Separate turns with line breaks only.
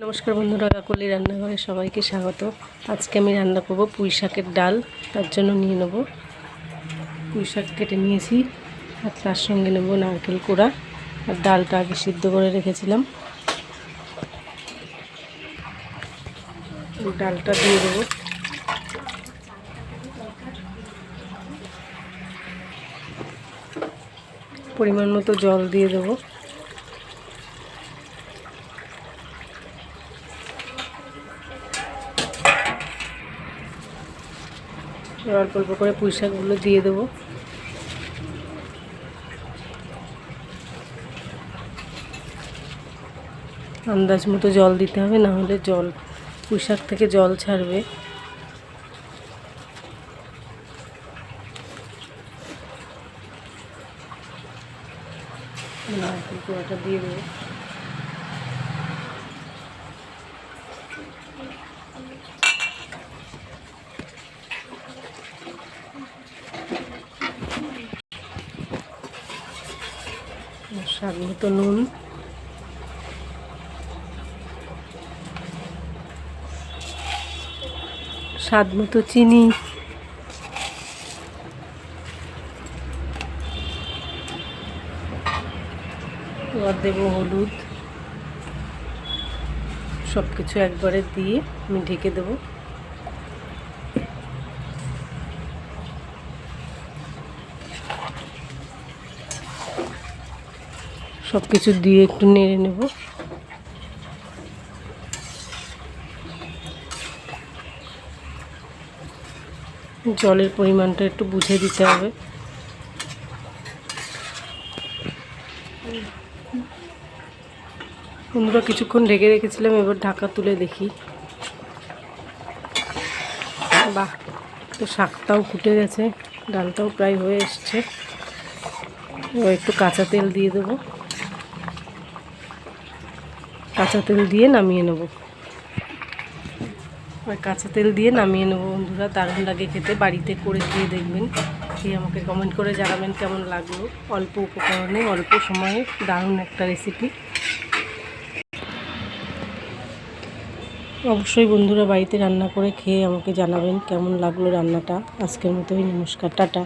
নমস্কার বন্ধুরা, কাকলি রান্নাঘরে সবাইকে স্বাগত। আজকে আমি রান্না করব পুঁই শাকের ডাল। তার জন্য নিয়ে নেব পুঁই শাক, কেটে নিয়েছি, আর তার সঙ্গে নেব নারকেল কোড়া, আর ডালটা আগে সিদ্ধ করে রেখেছিলাম। ডালটা দিয়ে দেবো। পরিমাণ মতো জল দিয়ে দেবো। অল্প অল্প করে পুঁই শাকগুলো দিয়ে দেবো। আন্দাজ মতো জল দিতে হবে, না হলে পুঁই শাক থেকে জল ছাড়বে। নারকেল কোড়াটা দিয়ে দেবো। স্বাদ মতো নুন, স্বাদ মতো চিনি, এবার দেবো হলুদ। সব কিছু একবারে দিয়ে আমি ঢেকে দেবো। সব কিছু দিয়ে একটু নেড়ে নেব। জলের পরিমাণটা একটু বুঝে দিতে হবে। বন্ধুরা, কিছুক্ষণ ঢেকে রেখেছিলাম, এবার ঢাকা তুলে দেখি। বাহ, তো শাকটাও ফুটে গেছে, ডালটাও প্রায় হয়ে এসছে। এবার একটু কাঁচা তেল দিয়ে দেবো। কাঁচা তেল দিয়ে নামিয়ে নেব। কাঁচা তেল দিয়ে নামিয়ে নেব। বন্ধুরা, দারুণ লাগে খেতে। বাড়িতে করে খেয়ে দেখবেন, খেয়ে আমাকে কমেন্ট করে জানাবেন কেমন লাগলো। অল্প উপকরণে অল্প সময়ে দারুণ একটা রেসিপি। অবশ্যই বন্ধুরা বাড়িতে রান্না করে খেয়ে আমাকে জানাবেন কেমন লাগলো রান্নাটা। আজকের মতোই নমস্কার, টাটা।